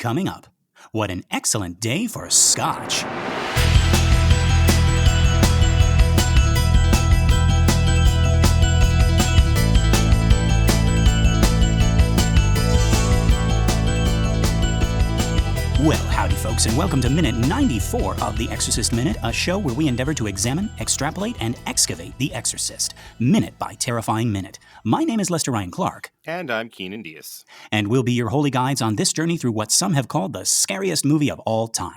Coming up, what an excellent day for Scotch. Well, howdy folks, and welcome to minute 94 of the Exorcist Minute, a show where we endeavor to examine, extrapolate, and excavate The Exorcist, minute by terrifying minute. My name is Lester Ryan Clark. And I'm Keenan Diaz. And we'll be your holy guides on this journey through what some have called the scariest movie of all time.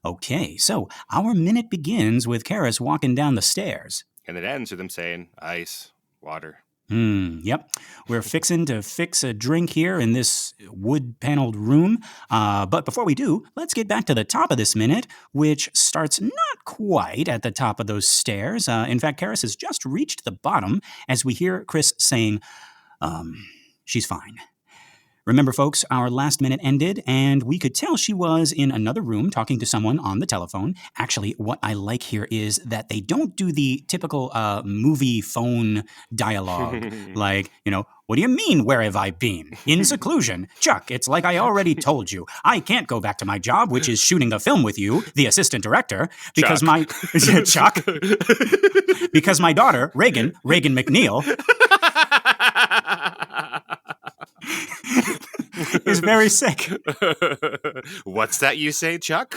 Okay, so our minute begins with Karis walking down the stairs. And it ends with them saying, ice, water. Yep. We're fixing to fix a drink here in this wood-paneled room. But before we do, let's get back to the top of this minute, which starts not quite at the top of those stairs. In fact, Karis has just reached the bottom as we hear Chris saying, she's fine. Remember, folks, our last minute ended, and we could tell she was in another room talking to someone on the telephone. Actually, what I like here is that they don't do the typical movie phone dialogue, like, what do you mean, where have I been? In seclusion. Chuck, it's like I already told you. I can't go back to my job, which is shooting the film with you, the assistant director, because Chuck, because my daughter, Reagan McNeil, is very sick. What's that you say, Chuck?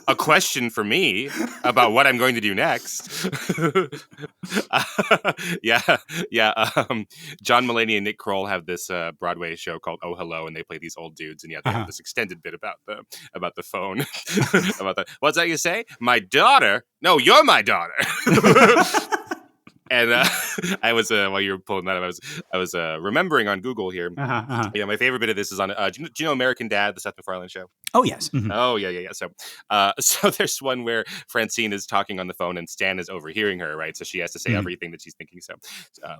A question for me about what I'm going to do next. John Mulaney and Nick Kroll have this Broadway show called Oh Hello, and they play these old dudes, and they have this extended bit about the phone. What's that you say? My daughter? No, you're my daughter. And I was while you were pulling that up, I was remembering on Google here. Yeah, my favorite bit of this is on. Do you know American Dad, the Seth MacFarlane show? Oh yes. Mm-hmm. Oh yeah. So there's one where Francine is talking on the phone and Stan is overhearing her, right? So she has to say everything that she's thinking. So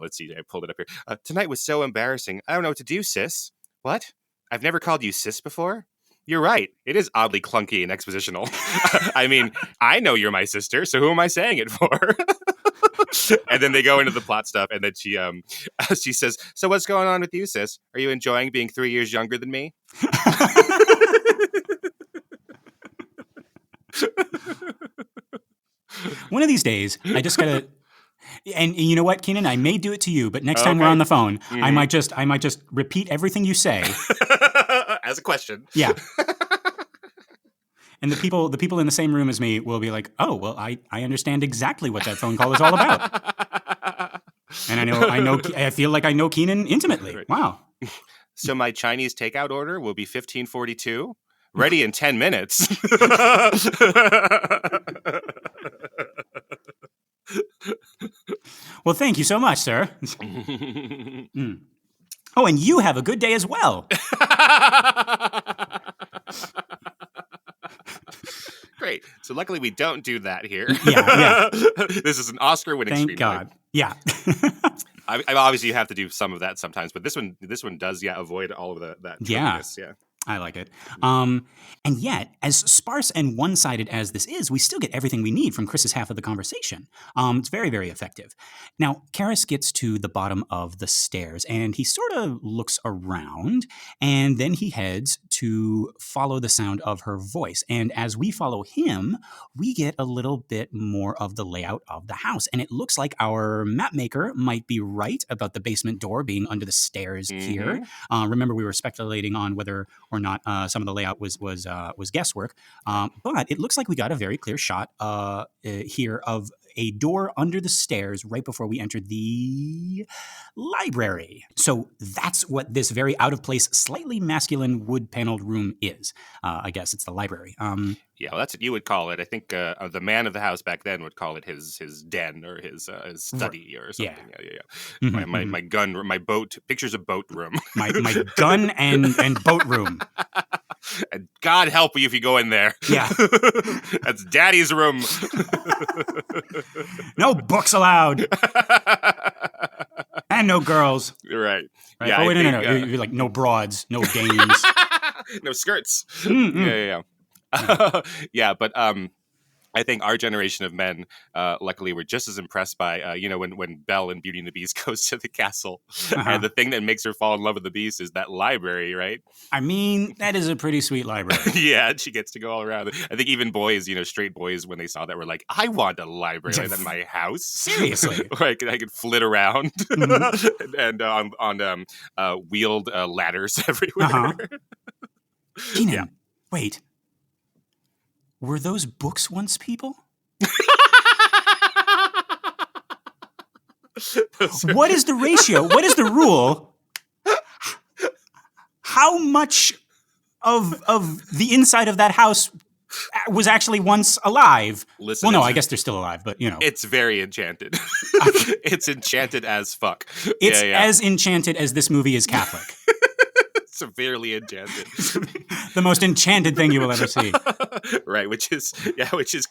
let's see. I pulled it up here. Tonight was so embarrassing. I don't know what to do, sis. What? I've never called you sis before. You're right. It is oddly clunky and expositional. I mean, I know you're my sister, so who am I saying it for? And then they go into the plot stuff, and then she says, "So what's going on with you, sis? Are you enjoying being 3 years younger than me?" One of these days, I just gotta. And you know what, Keenan? I may do it to you, but next time we're on the phone, I might just repeat everything you say as a question. Yeah. And the people in the same room as me will be like, "Oh, well, I understand exactly what that phone call is all about." And I feel like I know Keenan intimately. Right. Wow. So my Chinese takeout order will be 1542, ready in 10 minutes. Well, thank you so much, sir. Oh, and you have a good day as well. Great. So luckily we don't do that here. Yeah. This is an Oscar-winning screenplay. Thank God. Yeah. I obviously you have to do some of that sometimes, but this one does avoid all of that. Yeah. I like it. And yet, as sparse and one-sided as this is, we still get everything we need from Chris's half of the conversation. It's very, very effective. Now, Karis gets to the bottom of the stairs, and he sort of looks around, and then he heads to follow the sound of her voice. And as we follow him, we get a little bit more of the layout of the house. And it looks like our map maker might be right about the basement door being under the stairs here. Remember, we were speculating on whether or not some of the layout was guesswork. But it looks like we got a very clear shot here of a door under the stairs right before we entered the library. So that's what this very out-of-place, slightly masculine wood-paneled room is. I guess it's the library. Yeah, well, that's what you would call it. I think the man of the house back then would call it his den or his study or something. Yeah. Mm-hmm. My gun, my boat, pictures of boat room. my gun and boat room. And God help you if you go in there. Yeah. That's Daddy's room. No books allowed. And no girls. Right. Yeah. Oh, wait, no. You're like, no broads, no dames. No skirts. Mm-hmm. Yeah. Yeah, but I think our generation of men, luckily, were just as impressed by, when Belle in Beauty and the Beast goes to the castle, and Uh-huh. the thing that makes her fall in love with the Beast is that library, right? I mean, that is a pretty sweet library. Yeah, and she gets to go all around. I think even boys, straight boys, when they saw that, were like, "I want a library like that in my house, Seriously. where I could flit around Mhm. and on wheeled ladders everywhere." Uh-huh. Yeah. Keenan, wait. Were those books once people? What is the ratio? What is the rule? How much of the inside of that house was actually once alive? Listen, Well, no, I guess they're still alive, but it's very enchanted. It's enchanted as fuck. it's Yeah. as enchanted as this movie is Catholic. Severely enchanted. The most enchanted thing you will ever see. Right, which is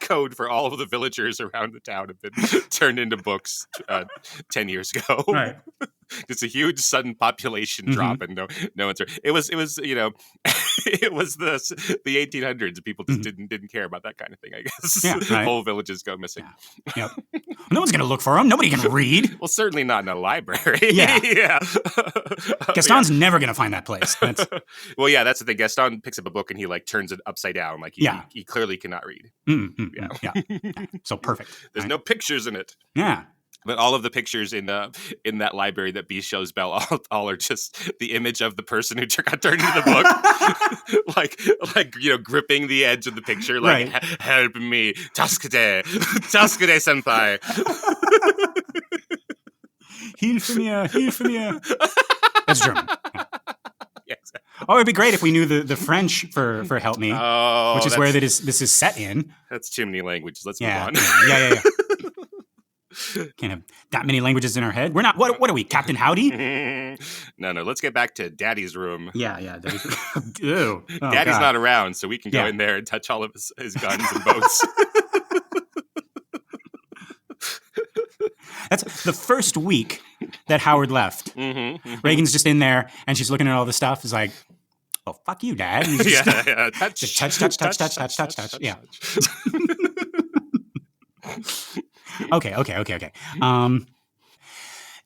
code for all of the villagers around the town have been turned into books 10 years ago. Right. Just a huge sudden population drop, and no one's. It was it was the 1800s. People just didn't care about that kind of thing. I guess. Yeah, right. Whole villages go missing. Yeah. Yep. No one's gonna look for them. Nobody can read. Well, certainly not in a library. Yeah. Yeah. Gaston's never gonna find that place. Well, yeah, that's the thing. Gaston picks up a book and he turns it upside down. Like he clearly cannot read. Yeah. So perfect. There's no pictures in it. Yeah. But all of the pictures in that library that Beast shows Belle all are just the image of the person who got turned into the book, like gripping the edge of the picture, like Right. Help me, Tasukade, Tasukade senpai. Hilfe mir. That's German. Yeah. Yeah, exactly. Oh, it'd be great if we knew the French for help me, which is where this is set in. That's too many languages. Let's move Yeah. on. Yeah. Can't have that many languages in our head. We're not. What are we, Captain Howdy? No. Let's get back to Daddy's room. Yeah. Ew. Oh, Daddy's God. not around, so we can go in there and touch all of his guns and boats. That's the first week that Howard left. Reagan's just in there, and she's looking at all the stuff. Is like, "Oh, fuck you, Dad." And he's just, touch. Yeah. Okay.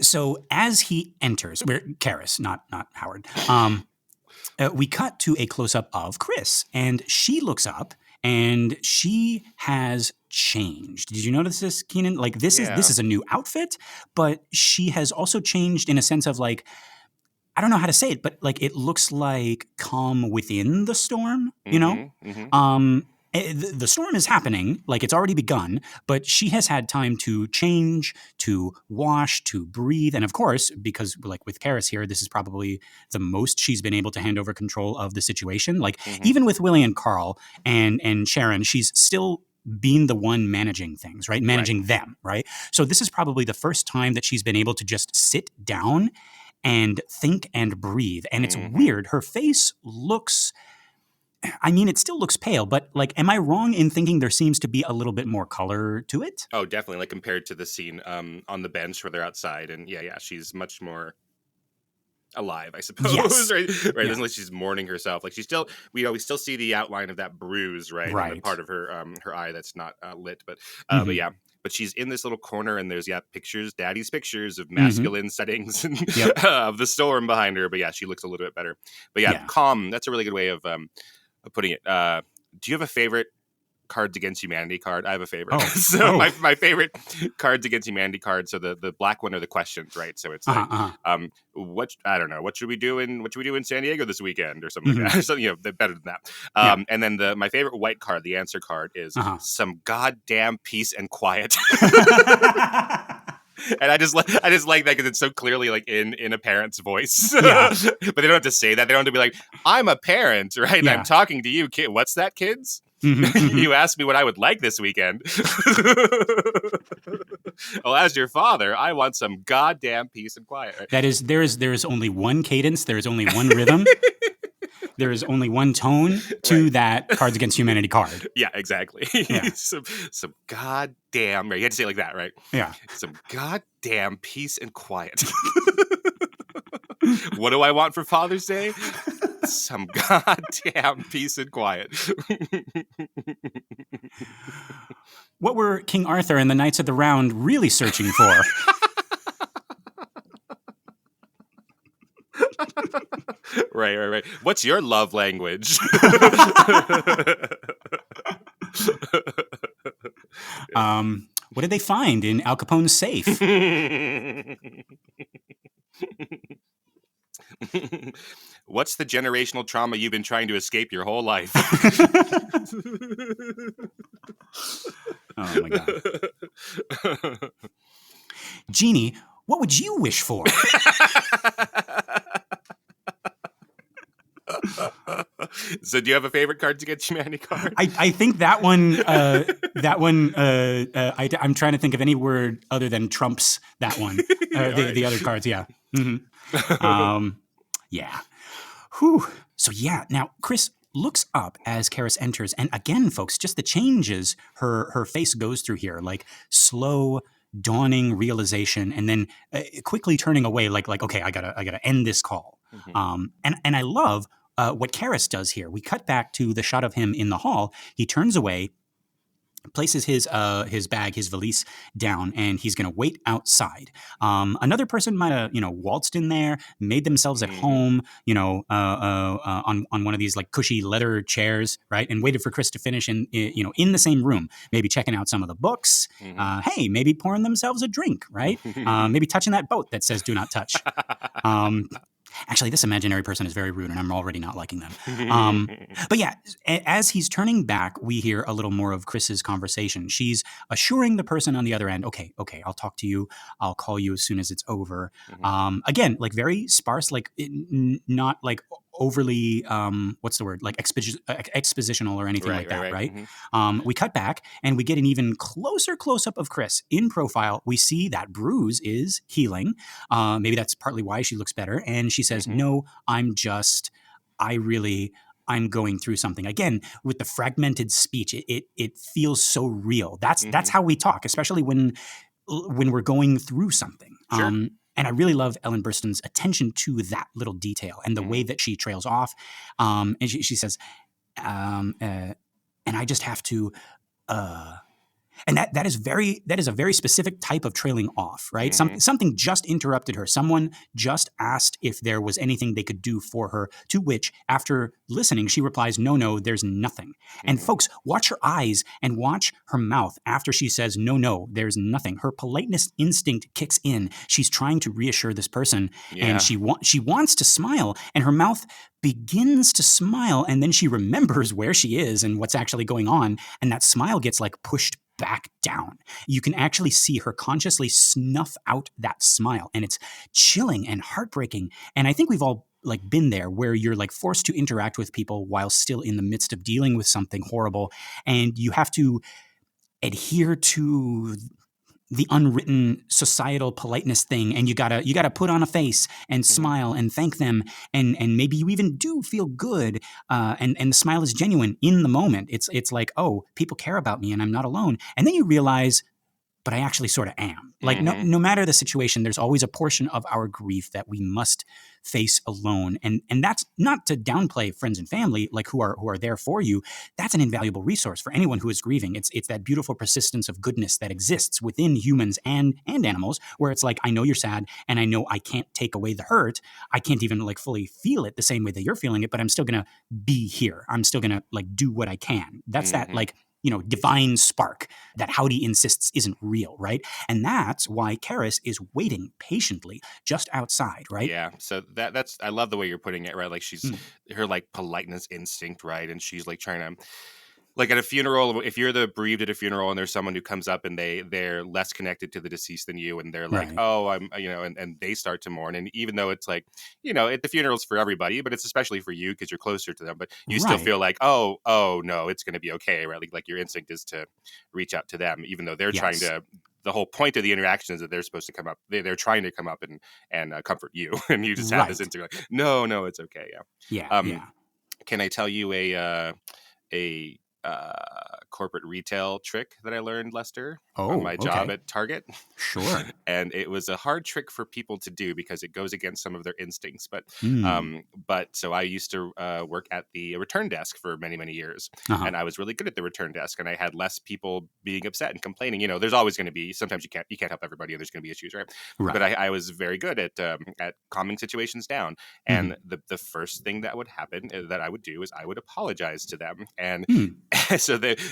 So as he enters, we're Karis, not Howard. We cut to a close up of Chris, and she looks up, and she has changed. Did you notice this, Keenan? Like this is a new outfit, but she has also changed in a sense of like, I don't know how to say it, but like it looks like calm within the storm. The storm is happening, like it's already begun, but she has had time to change, to wash, to breathe. And of course, because like with Karis here, this is probably the most she's been able to hand over control of the situation. Like even with Willie and Carl and Sharon, she's still being the one managing things, right? Managing them, right? So this is probably the first time that she's been able to just sit down and think and breathe. And it's weird. Her face looks... I mean, it still looks pale, but like, am I wrong in thinking there seems to be a little bit more color to it? Oh, definitely. Like compared to the scene on the bench where they're outside, and she's much more alive, I suppose. Yes. Right. It's like she's mourning herself. Like we still see the outline of that bruise, right? And the part of her her eye that's not lit, but But she's in this little corner, and there's pictures, Daddy's pictures of masculine settings and of the storm behind her. But she looks a little bit better. But calm. That's a really good way of putting it. Do you have a favorite Cards Against Humanity card? I have a favorite. My favorite Cards Against Humanity card. So the black one are the questions, right? So it's what I don't know. What should we do in San Diego this weekend or something like that? Or something, better than that. And then my favorite white card, the answer card, is some goddamn peace and quiet. And I just like that because it's so clearly like in a parent's voice. But they don't have to say that. They don't have to be like, I'm a parent, right? And I'm talking to you, kid. What's that, kids? You asked me what I would like this weekend. Well, as your father, I want some goddamn peace and quiet. Right? That is, there is only one cadence. There is only one rhythm. There is only one tone to that Cards Against Humanity card. Yeah, exactly. Some goddamn, right? You had to say it like that, right? Yeah. Some goddamn peace and quiet. What do I want for Father's Day? Some goddamn peace and quiet. What were King Arthur and the Knights of the Round really searching for? Right. What's your love language? What did they find in Al Capone's safe? What's the generational trauma you've been trying to escape your whole life? Oh my God. Genie, what would you wish for? So do you have a favorite card to get humanity card? I think that one, I'm trying to think of any word other than trumps that one. The other cards, yeah. Mm-hmm. Yeah. Whew. So yeah, now Chris looks up as Karis enters, and again, folks, just the changes her face goes through here, like slow, dawning realization, and then quickly turning away, like okay, I gotta end this call. Mm-hmm. And I love what Karis does here. We cut back to the shot of him in the hall. He turns away, places his bag, his valise down, and he's going to wait outside. Another person might have, waltzed in there, made themselves at home, on one of these like cushy leather chairs, right, and waited for Chris to finish in the same room, maybe checking out some of the books. Hey, maybe pouring themselves a drink, right? Maybe touching that boat that says "Do not touch." Actually, this imaginary person is very rude, and I'm already not liking them. But yeah, as he's turning back, we hear a little more of Chris's conversation. She's assuring the person on the other end, okay, I'll talk to you. I'll call you as soon as it's over. Again, like very sparse, like not like overly, what's the word? Like expositional or anything like that, right? We cut back and we get an even closer close-up of Chris. In profile, we see that bruise is healing. Maybe that's partly why she looks better. And she says, no, I'm going through something. Again, with the fragmented speech, it feels so real. That's how we talk, especially when we're going through something. Sure. And I really love Ellen Burstyn's attention to that little detail and the way that she trails off. And she says, and I just have to, and that is a very specific type of trailing off, right? Something just interrupted her. Someone just asked if there was anything they could do for her, to which, after listening, she replies, no, there's nothing. And folks, watch her eyes and watch her mouth after she says, no, there's nothing. Her politeness instinct kicks in. She's trying to reassure this person, and she wants to smile, and her mouth begins to smile, and then she remembers where she is and what's actually going on, and that smile gets like pushed back down. You can actually see her consciously snuff out that smile, and it's chilling and heartbreaking. And I think we've all like been there, where you're like forced to interact with people while still in the midst of dealing with something horrible, and you have to adhere to the unwritten societal politeness thing, and you gotta put on a face and smile and thank them, and maybe you even do feel good, and the smile is genuine in the moment. It's like, oh, people care about me and I'm not alone, and then you realize, but I actually sort of am. Like no matter the situation, there's always a portion of our grief that we must face alone, and that's not to downplay friends and family, like who are there for you. That's an invaluable resource for anyone who is grieving. It's that beautiful persistence of goodness that exists within humans and animals, where it's like, I know you're sad, and I know I can't take away the hurt. I can't even like fully feel it the same way that you're feeling it, but I'm still gonna be here. I'm still gonna like do what I can. That's that like, divine spark that Howdy insists isn't real, right? And that's why Karis is waiting patiently just outside, right? Yeah. So that's I love the way you're putting it, right? Like she's her like politeness instinct, right? And she's like trying to, like at a funeral, if you're the bereaved at a funeral and there's someone who comes up and they're less connected to the deceased than you, and they're like, Right. oh, I'm, and they start to mourn. And even though it's like, the funeral's for everybody, but it's especially for you because you're closer to them, but you still feel like, oh no, it's going to be okay, right? Like your instinct is to reach out to them, even though they're trying to. The whole point of the interaction is that they're supposed to come up. They're trying to come up and comfort you, and you just have this instinct like, no, it's okay, Yeah. Can I tell you a corporate retail trick that I learned, Lester, on Oh, my job okay. at Target. Sure. And it was a hard trick for people to do because it goes against some of their instincts. Mm. But so I used to work at the return desk for many, many years, Uh-huh. and I was really good at the return desk, and I had less people being upset and complaining. You know, there's always going to be, sometimes you can't help everybody, and there's going to be issues, right? But Right. I was very good at calming situations down. Mm-hmm. And the first thing that would happen that I would do is I would apologize to them. And Mm.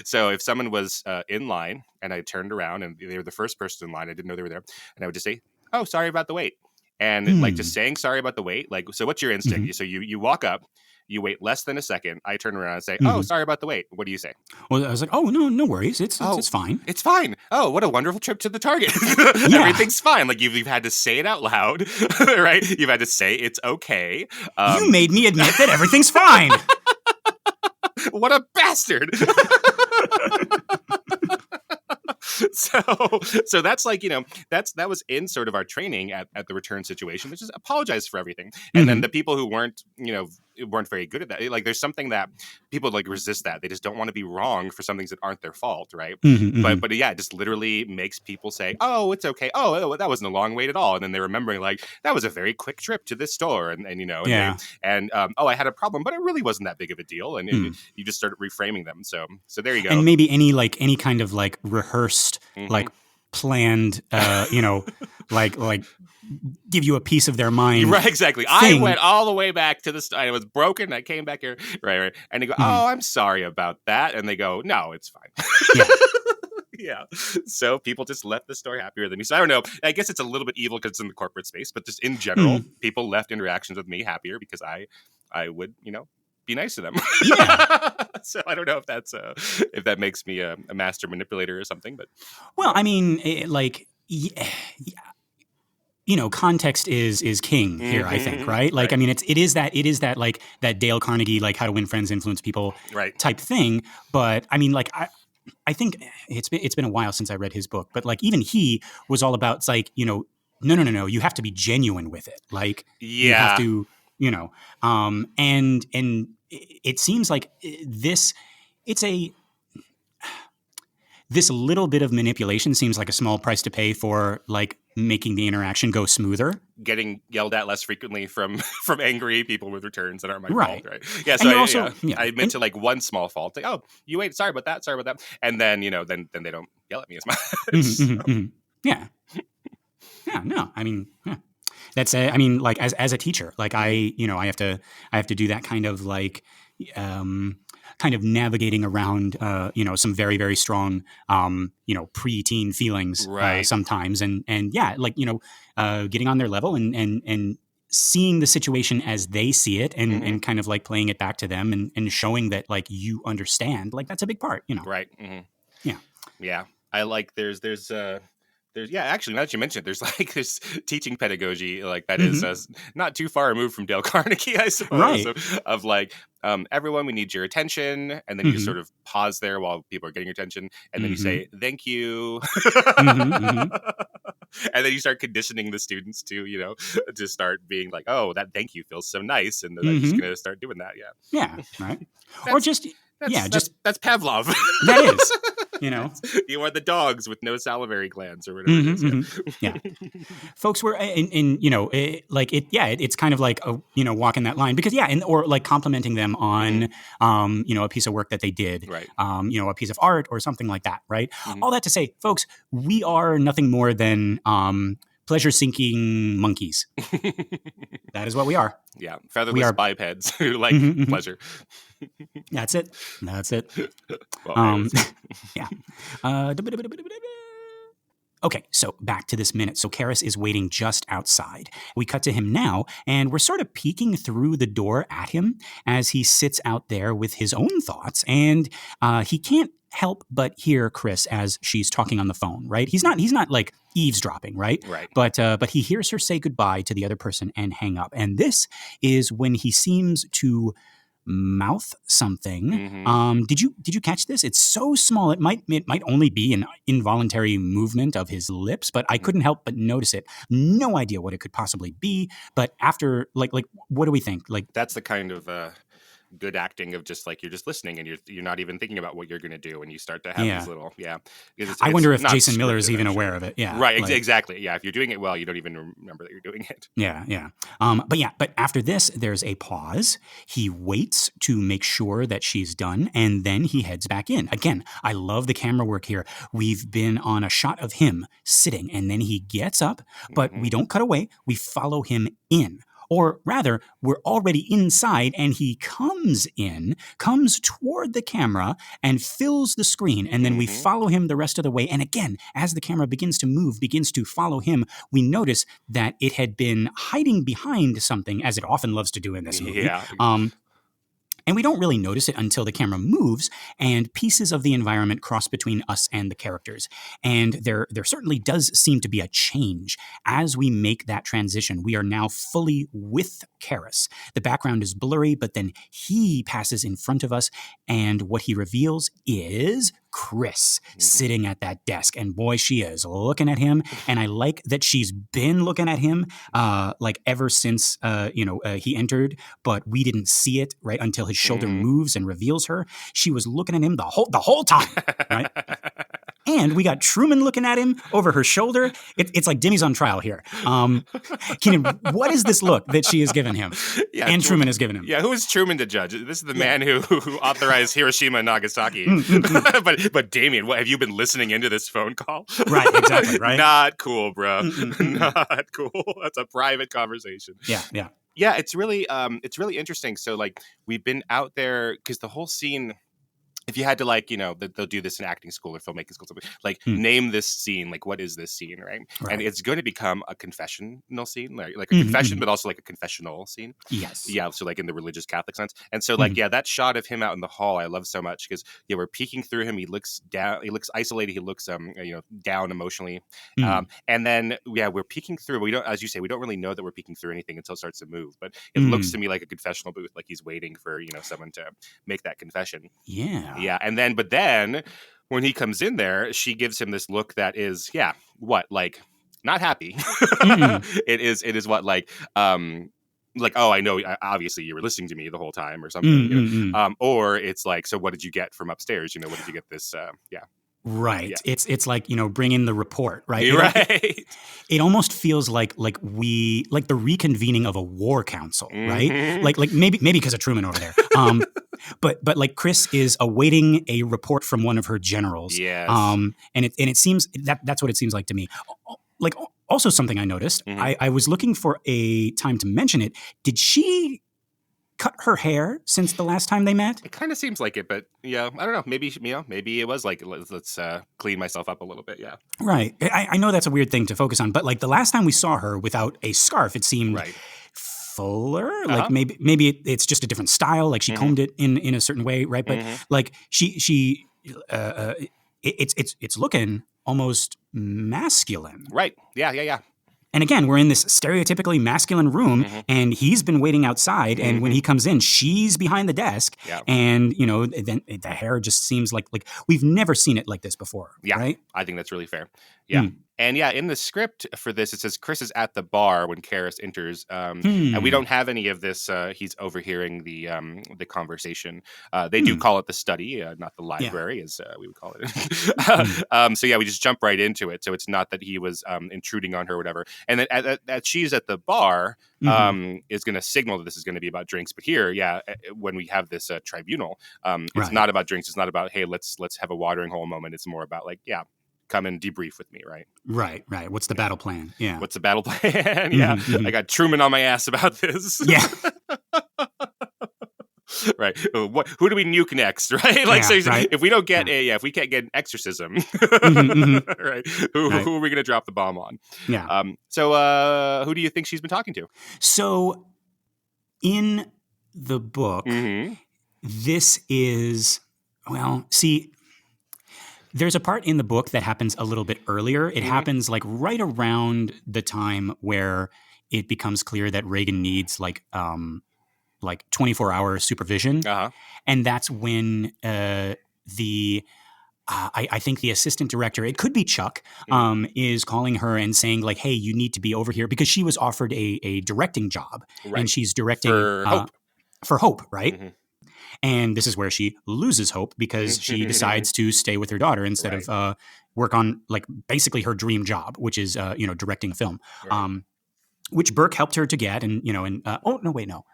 so if someone was in line and I turned around and they were the first person in line, I didn't know they were there, and I would just say, "Oh, sorry about the wait." And like just Mm. saying sorry about the wait, like, so what's your Mm-hmm. instinct? So you walk up, you wait less than a second. I turn around and say, "Oh, Mm-hmm. sorry about the wait." What do you say? Well, I was like, oh, no worries. It's Oh, fine. it's fine. Oh, what a wonderful trip to the Target. Yeah. Everything's fine. Like you've had to say it out loud, right? You've had to say it's okay. You made me admit that everything's fine. What a bastard. So that's like, that was in sort of our training at the return situation, which is apologize for everything. And then the people who weren't very good at that, like there's something that people like resist, that they just don't want to be wrong for some things that aren't their fault, right? But yeah, it just literally makes people say, "Oh, it's okay. Oh, that wasn't a long wait at all." And then they're remembering like that was a very quick trip to this store, and Yeah. oh, I had a problem, but it really wasn't that big of a deal, and you just start reframing them. So there you go. And maybe any kind of like rehearsed, like planned, like give you a piece of their mind. Right, exactly. Thing. I went all the way back to the store. I was broken. I came back here. Right. And they go, "Oh, I'm sorry about that." And they go, "No, it's fine." Yeah. Yeah. So people just left the store happier than me. So I don't know. I guess it's a little bit evil because it's in the corporate space, but just in general, people left interactions with me happier because I would, be nice to them. Yeah. So I don't know if that's if that makes me a master manipulator or something, but well, I mean, context is king here, I think, right? Like, right. I mean, it is that like that Dale Carnegie, like how to win friends, influence people right. type thing. But I mean, like, I think it's been a while since I read his book, but like even he was all about, it's like, no, you have to be genuine with it. Like, you have to, and it seems like this little bit of manipulation seems like a small price to pay for like making the interaction go smoother. Getting yelled at less frequently from angry people with returns that aren't my Right. fault, right? Yeah, so I admit and, to like one small fault. Like, "Oh, you wait, sorry about that. And then, then they don't yell at me as much. Yeah. Yeah, no. I mean, that's I mean, like as a teacher, like I have to do that kind of like kind of navigating around some very, very strong preteen feelings right. sometimes, and yeah, like getting on their level and seeing the situation as they see it, and kind of like playing it back to them, and showing that like you understand, like that's a big part, Right. Yeah. I like there's actually, now that you mentioned it, there's teaching pedagogy like that is not too far removed from Dale Carnegie, I suppose, right? Of like, everyone, we need your attention, and then you just sort of pause there while people are getting your attention, and then you say thank you, and then you start conditioning the students to to start being like, "Oh, that thank you feels so nice," and they're just gonna start doing that. Yeah, right. Or just that's Pavlov. That is. You are the dogs with no salivary glands or whatever it is. Yeah. Folks were it's kind of like walking that line, because or like complimenting them on a piece of work that they did, right? A piece of art or something like that, right? All that to say, folks, we are nothing more than pleasure-seeking monkeys. That is what we are. Yeah, featherless bipeds who like pleasure. That's it. Well, yeah. Okay, so back to this minute. So Karis is waiting just outside. We cut to him now, and we're sort of peeking through the door at him as he sits out there with his own thoughts, and he can't help but hear Chris as she's talking on the phone, right? He's not like eavesdropping, right? Right. But he hears her say goodbye to the other person and hang up. And this is when he seems to mouth something. Did you catch this? It's so small it might only be an involuntary movement of his lips, but I couldn't help but notice it. No idea what it could possibly be, but after like what do we think? Like, that's the kind of good acting of just like you're just listening and you're not even thinking about what you're going to do, and you start to have these Yeah. little because I it's wonder if not Jason Miller is scripted, even I'm aware sure. of it. Yeah. Right, Like, exactly. Yeah, if you're doing it well, you don't even remember that you're doing it. yeah. But after this, there's a pause. He waits to make sure that she's done, and then he heads back in. Again, I love the camera work here. We've been on a shot of him sitting, and then he gets up, but we don't cut away. We follow him in. Or rather, we're already inside, and he comes toward the camera, and fills the screen. And then we follow him the rest of the way. And again, as the camera begins to move, begins to follow him, we notice that it had been hiding behind something, as it often loves to do in this movie. Yeah. And we don't really notice it until the camera moves and pieces of the environment cross between us and the characters. And there certainly does seem to be a change as we make that transition. We are now fully with Karis. The background is blurry, but then he passes in front of us, and what he reveals is Chris sitting at that desk. And boy, she is looking at him. And I like that she's been looking at him like ever since he entered, but we didn't see it right until his shoulder moves and reveals her. She was looking at him the whole time, right? And we got Truman looking at him over her shoulder. It's like Demi's on trial here. Kenan, what is this look that she has given him? Yeah, and Truman has given him. Yeah, who is Truman to judge? This is the man who authorized Hiroshima and Nagasaki. But Damien, what, have you been listening into this phone call? Right, exactly, right? Not cool, bro. Not cool. That's a private conversation. Yeah. Yeah, it's really interesting. So like we've been out there because the whole scene, if you had to like, they'll do this in acting school or filmmaking school, something like name this scene, like what is this scene, right? And it's going to become a confessional scene, like a confession, but also like a confessional scene. Yes. Yeah, so like in the religious Catholic sense. And so like, that shot of him out in the hall, I love so much because we're peeking through him. He looks down, he looks isolated, he looks down emotionally. And then we're peeking through. We don't, as you say, we don't really know that we're peeking through anything until it starts to move. But it looks to me like a confessional booth, like he's waiting for someone to make that confession. Yeah, and then when he comes in there, she gives him this look that is like not happy. It is what like oh, I know, obviously you were listening to me the whole time or something. Or it's like, so what did you get from upstairs? What did you get this? Right. Yeah. It's like, bring in the report, right? Right. It almost feels like the reconvening of a war council, right? Like maybe because of Truman over there. But like Chris is awaiting a report from one of her generals. Yes. And it seems that's what it seems like to me. Like also something I noticed, I was looking for a time to mention it. Did she cut her hair since the last time they met? It kind of seems like it, but I don't know. Maybe it was like let's clean myself up a little bit. Yeah, right. I know that's a weird thing to focus on, but like the last time we saw her without a scarf, it seemed fuller. Like maybe it's just a different style. Like she combed it in a certain way, right? But like she it's looking almost masculine. Right. Yeah. And again, we're in this stereotypically masculine room, and he's been waiting outside. And when he comes in, she's behind the desk, and then the hair just seems like we've never seen it like this before. Yeah, right? I think that's really fair. Yeah. And in the script for this, it says Chris is at the bar when Karis enters, and we don't have any of this. He's overhearing the conversation. They do call it the study, not the library, as we would call it. So we just jump right into it. So it's not that he was intruding on her or whatever. And then that she's at the bar is going to signal that this is going to be about drinks. But here, when we have this tribunal, it's not about drinks. It's not about, hey, let's have a watering hole moment. It's more about like, come and debrief with me, right? Right. What's the battle plan? Yeah. What's the battle plan? I got Truman on my ass about this. Yeah. Right. Who do we nuke next? Right. Like, if we don't get if we can't get an exorcism, right? Who are we going to drop the bomb on? Yeah. So who do you think she's been talking to? So in the book, this is, there's a part in the book that happens a little bit earlier. It happens like right around the time where it becomes clear that Reagan needs like 24-hour supervision. And that's when I think the assistant director, it could be Chuck, is calling her and saying like, hey, you need to be over here, because she was offered a directing job, and she's directing for Hope. For Hope, right? And this is where she loses hope because she decides to stay with her daughter instead Right. of work on like basically her dream job, which is directing a film, Right. which Burke helped her to get. And oh no, wait, no.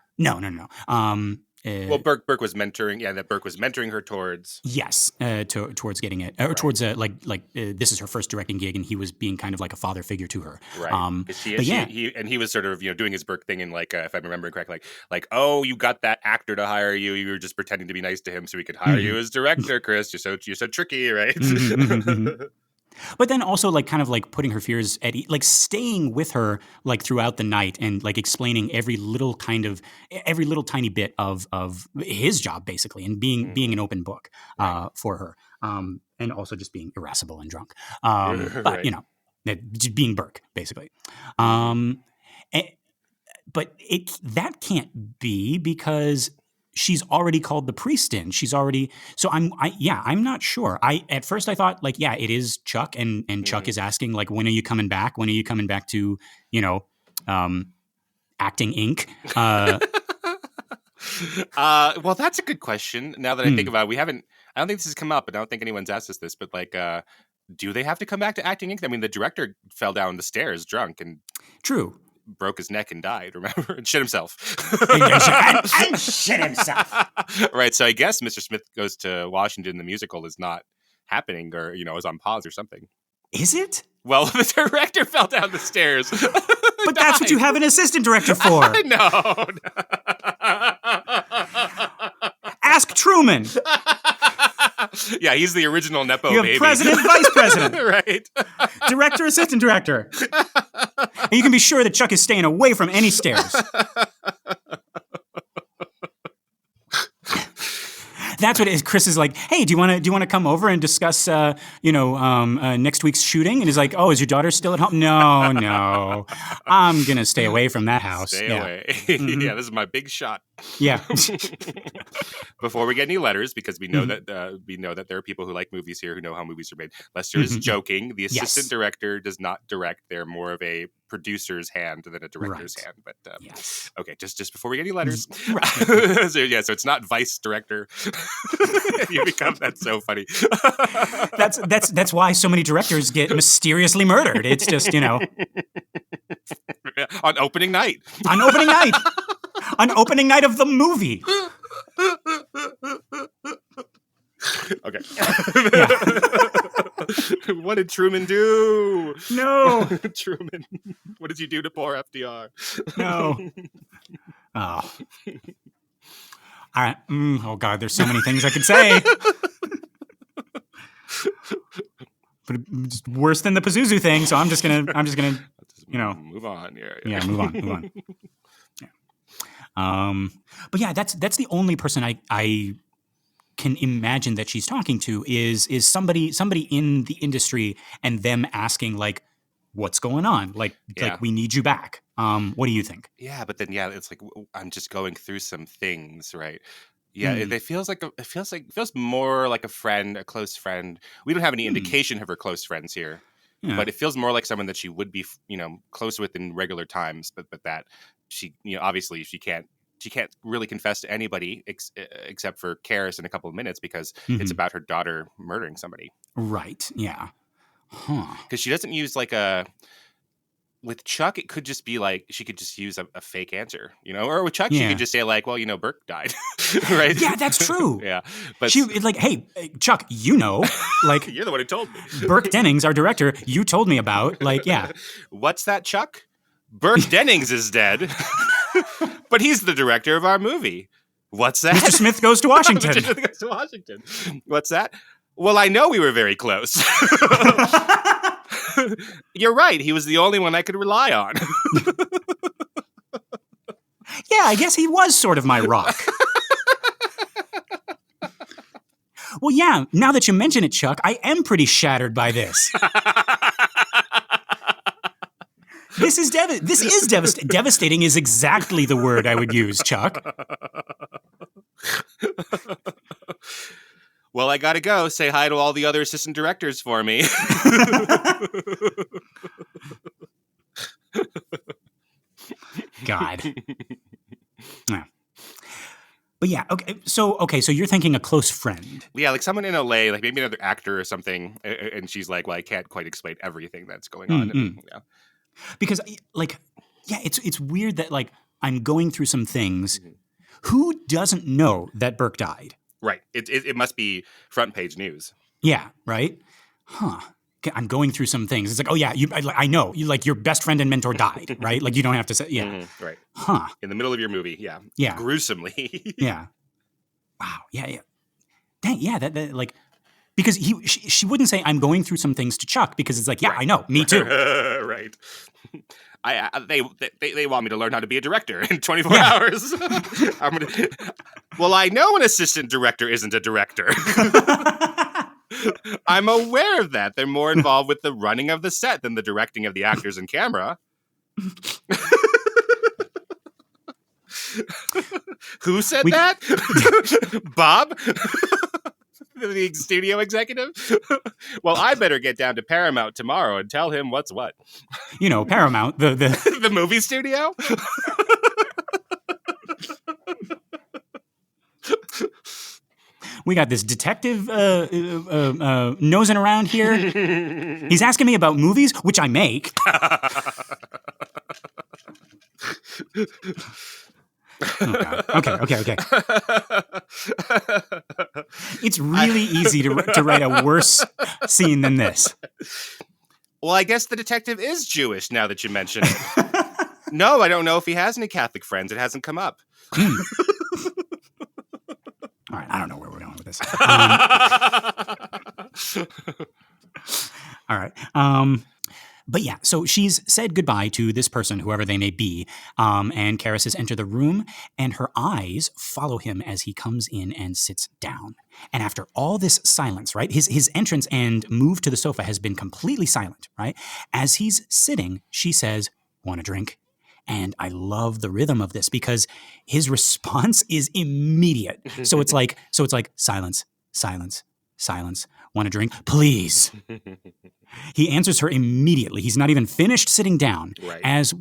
Well, Burke was mentoring. Yeah, that Burke was mentoring her towards. Yes, towards getting it, or Right. towards this is her first directing gig, and he was being kind of like a father figure to her. Right. He was sort of doing his Burke thing, and like if I'm remembering correctly, oh, you got that actor to hire you. You were just pretending to be nice to him so he could hire you as director, Chris. You're so tricky, right? But then also like kind of like putting her fears at like staying with her like throughout the night and like explaining every little tiny bit of his job basically, and being an open book for her, and also just being irascible and drunk, but just being Burke basically. But that can't be because she's already called the priest in. She's already, so I'm not sure. At first I thought like, yeah, it is Chuck, and Chuck is asking like, when are you coming back? When are you coming back to, Acting Inc.? Well, that's a good question. Now that I think about it, I don't think this has come up, and I don't think anyone's asked us this, but like, do they have to come back to Acting Inc.? I mean, the director fell down the stairs drunk and True. broke his neck and died, remember? And shit himself. and shit himself. Right. So I guess Mr. Smith Goes to Washington, the musical, is not happening, or, is on pause or something. Is it? Well, the director fell down the stairs. But that's what you have an assistant director for. No. Ask Truman. Yeah, he's the original Nepo you have baby. President, Vice President. Right. Director, assistant director. And you can be sure that Chuck is staying away from any stairs. That's what it is. Chris is like, hey, do you want to come over and discuss, next week's shooting? And he's like, oh, is your daughter still at home? No, I'm gonna stay away from that house. Stay away. Yeah, this is my big shot. Yeah. Before we get any letters, because we know that there are people who like movies here who know how movies are made. Lester is joking. The assistant director does not direct. They're more of a producer's hand than a director's hand. But okay, just before we get any letters. Right. So it's not vice director. You become that's so funny. That's why so many directors get mysteriously murdered. It's just on opening night. On opening night. On opening night of the movie. Okay. What did Truman do? No. Truman. What did you do to poor FDR? No. Oh. All right. Oh God, there's so many things I could say. But it's worse than the Pazuzu thing, so I'm just gonna move on. Yeah, move on. Yeah. But yeah, that's the only person I can imagine that she's talking to is somebody in the industry, and them asking like, what's going on? Like we need you back. What do you think? Yeah, but then it's like I'm just going through some things, right? Yeah, it feels more like a friend, a close friend. We don't have any indication of her close friends here, but it feels more like someone that she would be, close with in regular times. But that she, obviously she can't really confess to anybody except for Karis in a couple of minutes because it's about her daughter murdering somebody. Right. Yeah. Huh. Because she doesn't use with Chuck, it could just be like she could just use a fake answer, or with Chuck, she could just say like, well, Burke died, right? Yeah, that's true. Yeah, but she like, hey, Chuck, like you're the one who told me. Burke Dennings, our director, you told me about, What's that, Chuck? Burke Dennings is dead, but he's the director of our movie. What's that? Mr. Smith Goes to Washington. Mr. Smith Goes to Washington. What's that? Well, I know we were very close. You're right. He was the only one I could rely on. Yeah, I guess he was sort of my rock. Well, yeah, now that you mention it, Chuck, I am pretty shattered by this. This is devastating. Devastating is exactly the word I would use, Chuck. Well, I gotta go. Say hi to all the other assistant directors for me. God. Yeah. But yeah, so you're thinking a close friend. Yeah, like someone in LA, like maybe another actor or something, and she's like, "Well, I can't quite explain everything that's going on." And yeah, Because like, yeah, it's weird that like I'm going through some things. Mhm. Who doesn't know that Burke died? Right. It must be front page news. Yeah, right. Huh. Okay, I'm going through some things. It's like, oh yeah, I know. You like your best friend and mentor died, right? Like you don't have to say, yeah. Right. Huh. In the middle of your movie, yeah. Yeah. Gruesomely. Yeah. Wow. Yeah. Yeah. Dang. Yeah. That like because she wouldn't say I'm going through some things to Chuck because it's like, yeah, Right. I know, me too. Right. They want me to learn how to be a director in 24 hours. Well, I know an assistant director isn't a director. I'm aware of that. They're more involved with the running of the set than the directing of the actors and camera. Who said that? Bob? The studio executive? Well, I better get down to Paramount tomorrow and tell him what's what. You know, Paramount, the The movie studio? We got this detective nosing around here. He's asking me about movies, which I make. Oh, God. Okay. It's really easy to write a worse scene than this. Well, I guess the detective is Jewish now that you mention it. No, I don't know if he has any Catholic friends. It hasn't come up. All right, I don't know where we're going with this. All right. But yeah, so she's said goodbye to this person, whoever they may be, and Karis has entered the room, and her eyes follow him as he comes in and sits down. And after all this silence, right, his entrance and move to the sofa has been completely silent, right? As he's sitting, she says, "Want a drink?" And I love the rhythm of this because his response is immediate. So it's like silence, silence, silence. Want a drink? Please. He answers her immediately. He's not even finished sitting down, Right. as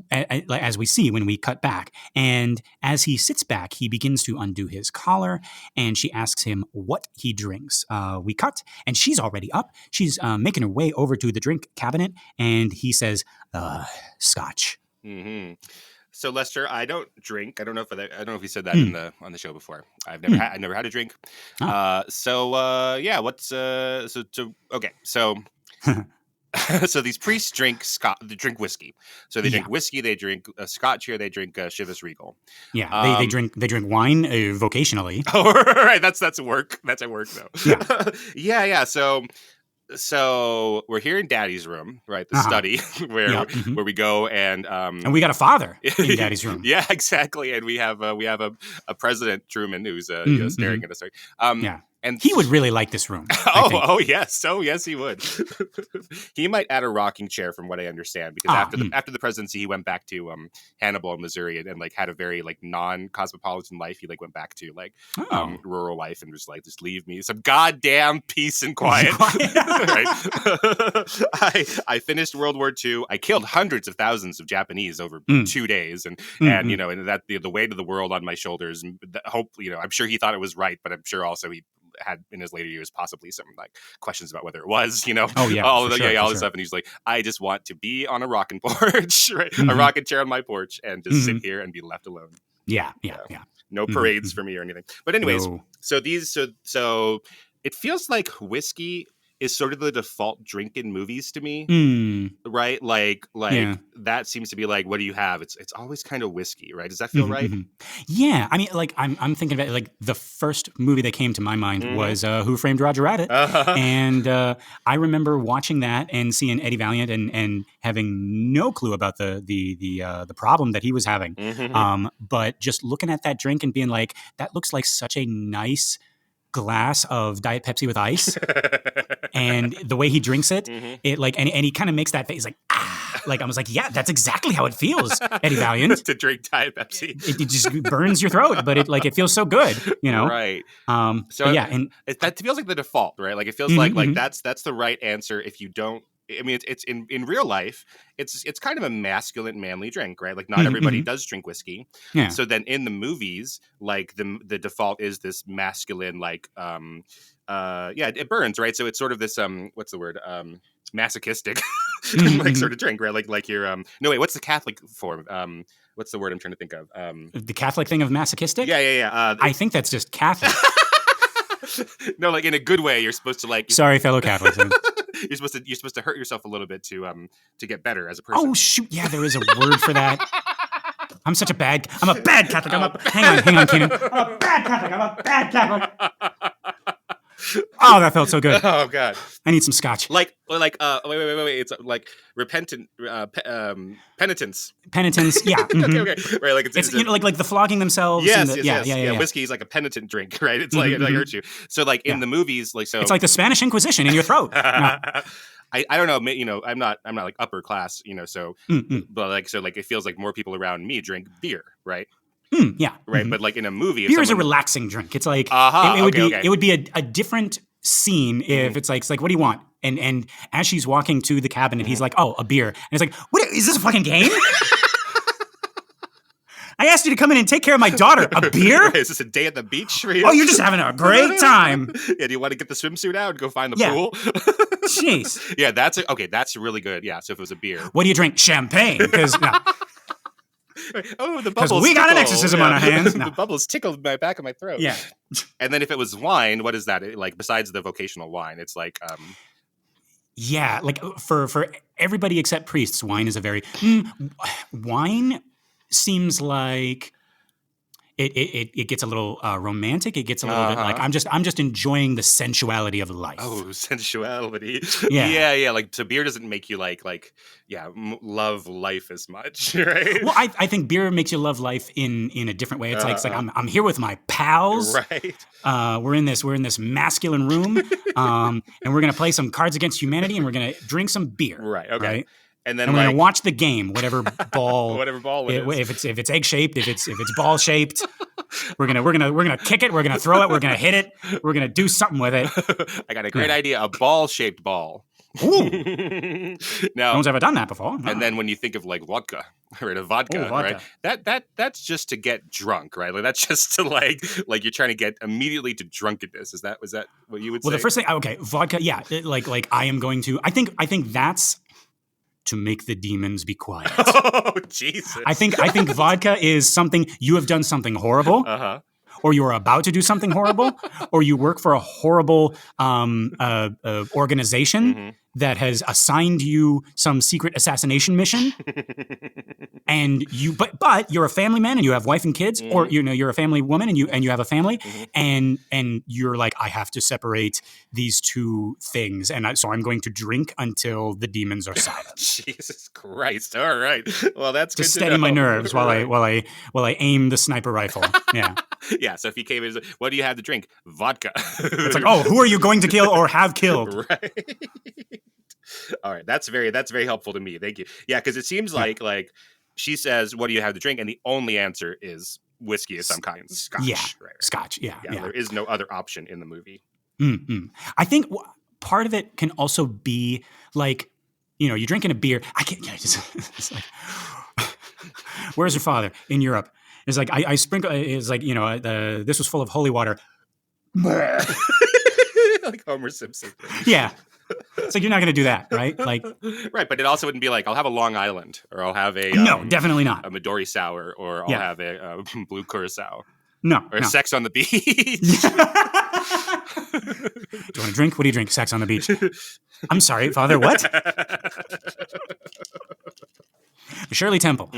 we see when we cut back. And as he sits back, he begins to undo his collar, and she asks him what he drinks. We cut, and she's already up. She's making her way over to the drink cabinet, and he says, Scotch. Mm-hmm. So Lester, I don't drink. I don't know if you said that on the show before. I've never had a drink. Oh. Okay. So these priests drink whiskey. So they drink whiskey. They drink Scotch here. They drink Chivas Regal. Yeah, they drink wine vocationally. Oh, right. That's work. That's at work though. Yeah. Yeah. So we're here in Daddy's room, right? The study where we go and we got a father in Daddy's room. Yeah, exactly. And we have a President Truman who's staring at us. Yeah. And he would really like this room. Oh yes, he would. He might add a rocking chair, from what I understand, because after the presidency, he went back to Hannibal, Missouri, and like had a very like non-cosmopolitan life. He like went back to like rural life and was like, just leave me some goddamn peace and quiet. Right? I finished World War II. I killed hundreds of thousands of Japanese over 2 days, and you know, and that the weight of the world on my shoulders. And I'm sure he thought it was right, but I'm sure also he had in his later years possibly some like questions about whether it was, all this stuff. And he's like, I just want to be on a rocking porch, right? A rocking chair on my porch and just sit here and be left alone. Yeah. No parades for me or anything. But anyways, No. so it feels like whiskey is sort of the default drink in movies to me, right? Like that seems to be like, what do you have? It's always kind of whiskey, right? Does that feel right? Yeah, I mean, like I'm thinking about like the first movie that came to my mind was Who Framed Roger Rabbit, and I remember watching that and seeing Eddie Valiant and having no clue about the problem that he was having, but just looking at that drink and being like, that looks like such a nice glass of Diet Pepsi with ice, and the way he drinks it, it like, and he kind of makes that face like, like I was like, yeah, that's exactly how it feels, Eddie Valiant. To drink Diet Pepsi. It just burns your throat, but it feels so good, Right. So yeah, and that feels like the default, right? Like it feels like that's the right answer if you don't I mean, it's in real life, it's kind of a masculine, manly drink, right? Like not everybody does drink whiskey. Yeah. So then in the movies, like the default is this masculine, like yeah, it burns, right? So it's sort of this what's the word, masochistic, like sort of drink, right? Like your no wait, what's the Catholic form? What's the word I'm trying to think of? The Catholic thing of masochistic? Yeah. I think that's just Catholic. No, like in a good way. You're supposed to like. Sorry, fellow Catholics. You're supposed to hurt yourself a little bit to get better as a person. Oh shoot! Yeah, there is a word for that. I'm a bad Catholic. Hang on, Keenan. I'm a bad Catholic. Oh, that felt so good. Oh god, I need some scotch. Wait. It's like repentant, penitence. Penitence, yeah. Okay. Right, like it's like the flogging themselves. Yes, yes. Yeah. Whiskey is like a penitent drink, right? It's like it hurts you. So like in the movies, like so, it's like the Spanish Inquisition in your throat. No. I don't know, you know, I'm not like upper class, you know, so but like so like it feels like more people around me drink beer, right? Yeah. Right, but like in a movie, beer is a relaxing drink. It's like it would be a different scene if it's like what do you want? And as she's walking to the cabinet, he's like, oh, a beer, and it's like, what is this, a fucking game? I asked you to come in and take care of my daughter. A beer? Is this a day at the beach for you? Oh, you're just having a great time. Yeah, do you want to get the swimsuit out and go find the pool? Jeez. Yeah, that's really good. Yeah, so if it was a beer. What do you drink? Champagne? Because oh, the bubbles. We got an exorcism on our hands. No. The bubbles tickled my back of my throat. Yeah. And then if it was wine, what is that? Like besides the vocational wine, it's like yeah, like for everybody except priests, wine is a very wine seems like it gets a little romantic. It gets a little bit like I'm just enjoying the sensuality of life. Oh, sensuality. Yeah. Yeah. Like so, beer doesn't make you like love life as much, right? Well, I think beer makes you love life in a different way. It's like I'm here with my pals. Right. We're in this masculine room, and we're gonna play some Cards Against Humanity, and we're gonna drink some beer. Right. Okay. Right? And then we're gonna watch the game, whatever ball it is. If it's egg shaped, if it's ball shaped, we're gonna kick it, we're gonna throw it, we're gonna hit it, we're gonna do something with it. I got a great idea, a ball-shaped ball. Ooh. Now, no one's ever done that before. And then when you think of like vodka, right? Vodka. Right? That's just to get drunk, right? Like that's just to like you're trying to get immediately to drunkenness. Was that what you would say? Well, the first thing, okay, vodka, yeah, like I am going to. I think that's to make the demons be quiet. Oh, Jesus. I think vodka is something you have done something horrible. Or you are about to do something horrible, or you work for a horrible organization that has assigned you some secret assassination mission, and but you're a family man and you have wife and kids, or you're a family woman and you have a family, and you're like, I have to separate these two things, and so I'm going to drink until the demons are silent. Jesus Christ! All right, well that's to good steady to know. my nerves while I aim the sniper rifle. Yeah. Yeah, so if he came in, what do you have to drink? Vodka. It's like, oh, who are you going to kill or have killed? Right. All right, that's very helpful to me. Thank you. Yeah, because it seems like she says, "What do you have to drink?" and the only answer is whiskey of some kind, Scotch. Yeah, right. Scotch. Yeah. There is no other option in the movie. Mm-hmm. I think part of it can also be like, you're drinking a beer. I can't. It's like, where's your father in Europe? It's like I sprinkle. It's like this was full of holy water. Like Homer Simpson. Yeah, it's like you're not going to do that, right? Like, right, but it also wouldn't be like I'll have a Long Island, or I'll have a no, definitely not a Midori sour, or I'll have a blue curacao. No, or sex on the beach. Do you want to drink? What do you drink? Sex on the beach. I'm sorry, Father. What? Shirley Temple.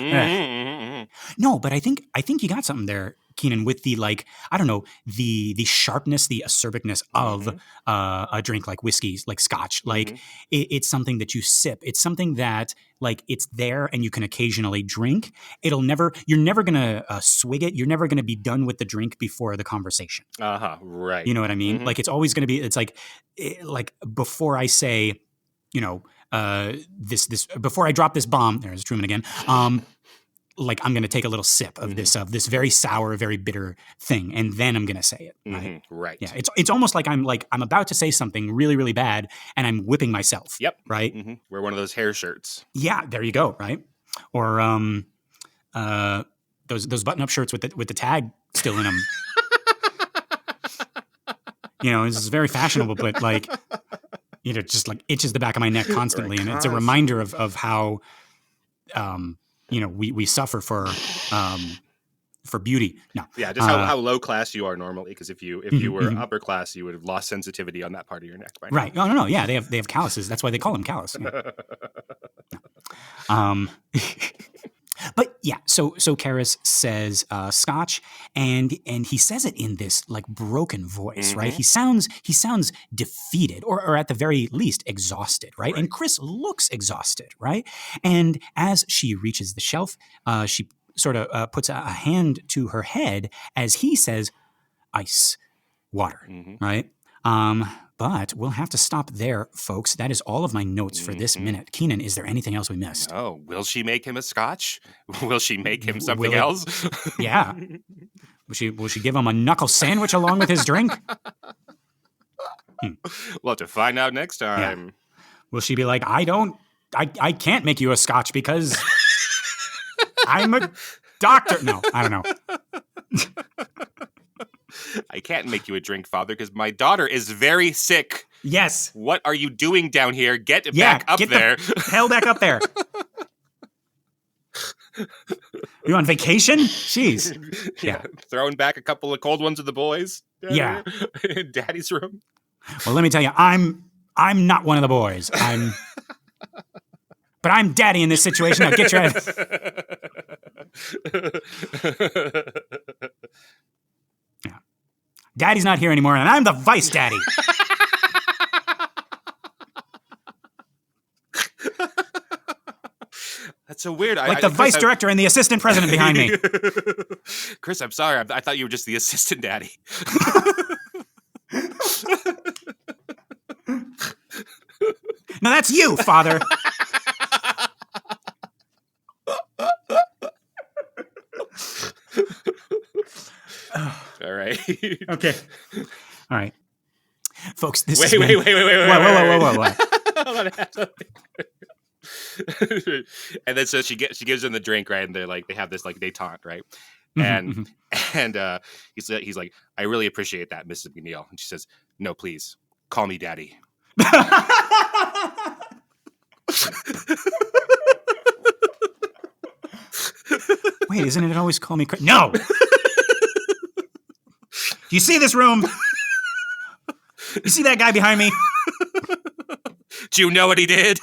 No, but I think you got something there, Keenan, with the the sharpness, the acerbic-ness of a drink like whiskey, like Scotch. Like it's something that you sip. It's something that it's there and you can occasionally drink. You're never gonna swig it. You're never gonna be done with the drink before the conversation. Right. You know what I mean? Like it's always gonna be. It's like before I say, this before I drop this bomb. There's Truman again. like I'm going to take a little sip of this very sour, very bitter thing, and then I'm going to say it. Right. Right. Yeah. It's almost like I'm about to say something really, really bad, and I'm whipping myself. Yep. Right. Wear one of those hair shirts. Yeah. There you go. Right. Or those button-up shirts with the tag still in them. This is very fashionable, but like, just like itches the back of my neck constantly, and it's a reminder of how, we suffer for beauty. No, yeah, just how low class you are normally. Because if you were upper class, you would have lost sensitivity on that part of your neck by now. Right? No. Yeah, they have calluses. That's why they call them callus. Yeah. But yeah, so Karis says Scotch, and he says it in this like broken voice, right? He sounds defeated, or at the very least exhausted, right? And Chris looks exhausted, right? And as she reaches the shelf, she sort of puts a hand to her head as he says, "Ice, water," right? But we'll have to stop there, folks. That is all of my notes for this minute. Keenan, is there anything else we missed? Oh, will she make him a Scotch? Will she make him something else? Yeah. Will she give him a knuckle sandwich along with his drink? We'll have to find out next time. Yeah. Will she be like, I can't make you a Scotch because I'm a doctor? No, I don't know. I can't make you a drink, Father, because my daughter is very sick. Yes. What are you doing down here? Get back up there. The hell back up there. You on vacation? Jeez. Yeah. Throwing back a couple of cold ones to the boys. Yeah. In Daddy's room. Well, let me tell you, I'm not one of the boys. But I'm Daddy in this situation. Now get your head. Yeah. Daddy's not here anymore, and I'm the vice daddy. That's so weird. Like the vice director and the assistant president behind me. Chris, I'm sorry. I thought you were just the assistant daddy. No, that's you, Father. All right. Okay. All right. Folks, this wait. Whoa. And then so she gives him the drink, right? And they're like, they have this like detente, right? And he's like, I really appreciate that, Mrs. McNeil. And she says, no, please call me Daddy. Wait, isn't it always call me Chris? No. Do you see this room? You see that guy behind me? Do you know what he did?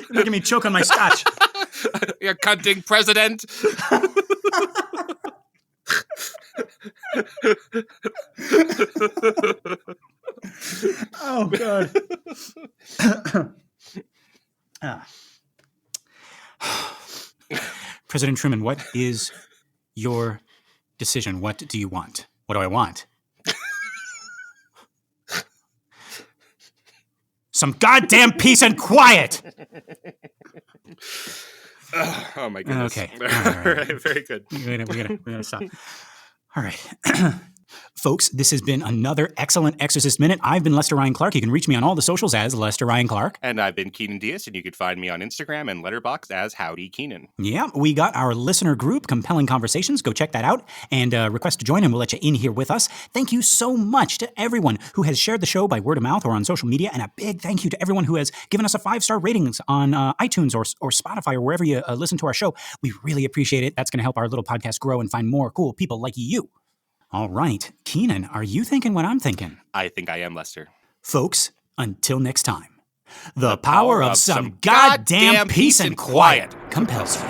Making me choke on my scotch. You're cunting president. Oh, God. President Truman, what is your decision? What do you want? What do I want? Some goddamn peace and quiet! Oh, my goodness. Okay. All right. Very good. We gotta stop. All right. Folks, this has been another excellent Exorcist Minute. I've been Lester Ryan Clark. You can reach me on all the socials as Lester Ryan Clark. And I've been Keenan Diaz, and you can find me on Instagram and Letterboxd as Howdy Keenan. Yeah, we got our listener group, Compelling Conversations. Go check that out and request to join, and we'll let you in here with us. Thank you so much to everyone who has shared the show by word of mouth or on social media, and a big thank you to everyone who has given us a 5-star ratings on iTunes or Spotify or wherever you listen to our show. We really appreciate it. That's going to help our little podcast grow and find more cool people like you. All right. Keenan, are you thinking what I'm thinking? I think I am, Lester. Folks, until next time, the power of some goddamn peace and quiet compels you.